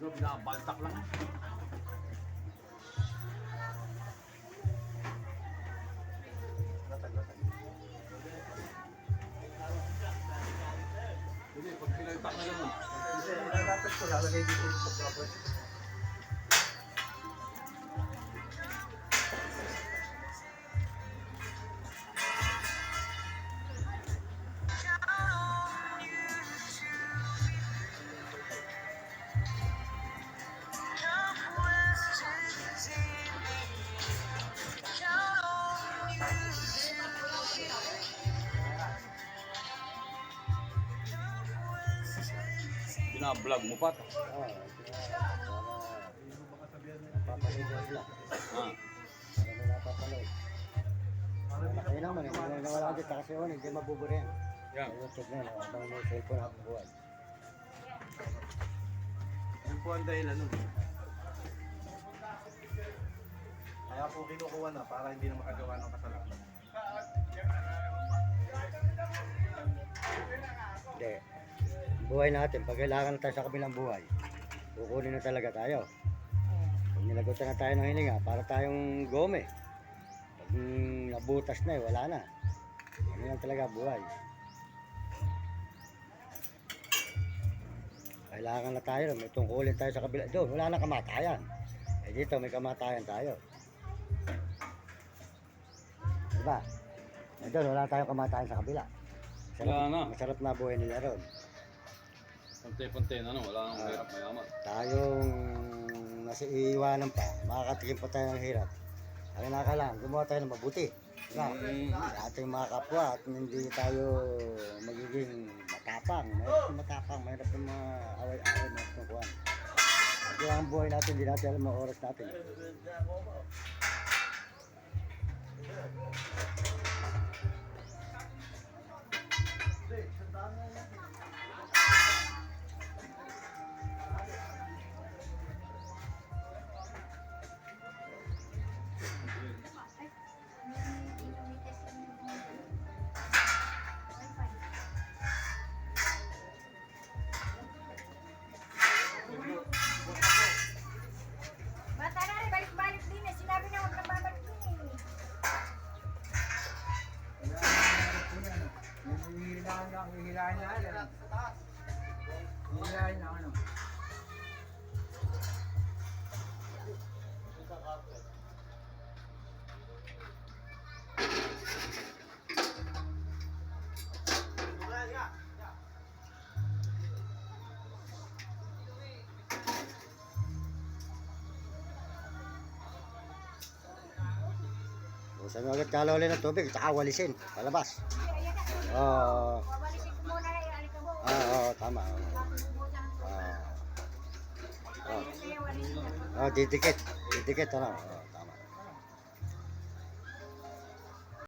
Ito, binabaltak lang. Hindi, pag pinagtak na lang. Kasi nalatas ko, lalagay dito sa proper. Binablog mo pa. Oo. Papalitan sila. Ah. Para may napapanood. Ayun naman, hindi na nawala dito kasi yun, hindi mabubura yan. Yan. YouTube na, habang may cellphone habang buhay. Yan po ang dahilan nun. Kaya po kinukuha na para hindi na makagawa ng kasalanan. Hindi. Buhay natin, pag kailangan na tayo sa kabilang buhay, kukunin na talaga tayo. Pag nilagutan na tayo ng hininga, para tayong gome. Pag nabutas na wala na. Ano lang talaga buhay. Kailangan na tayo, may tungkulin tayo sa kabila. Doon, wala na kamatayan. Eh dito, may kamatayan tayo. Diba? Eh doon, wala tayong kamatayan sa kabila. Wala na. Masarap na buhay nila ron. Punti-punti na, no? Wala nang hirap mayaman. Tayong nasa iiwanan pa, makakatikim pa tayo ng hirap. Ang nakakalang, gumawa tayo ng mabuti. Diba? Sa ating mga kapwa at hindi tayo magiging matapang. Mayroon matapang, mayroon yung mga away-away na kukuhan. Kaya ang buhay natin, hindi natin alam ang oras natin. Bata na rin, balik-balik din eh. Sinabi na huwag nang babalik din eh. Sa mga agad kalawalin ng tubig, tsaka walisin, palabas. Ayan na. Oo, Wawalisin ko muna na yung alikabok. tama. Tapos bubusan ko. Oo. Kaya walisin na. Didikit, ano.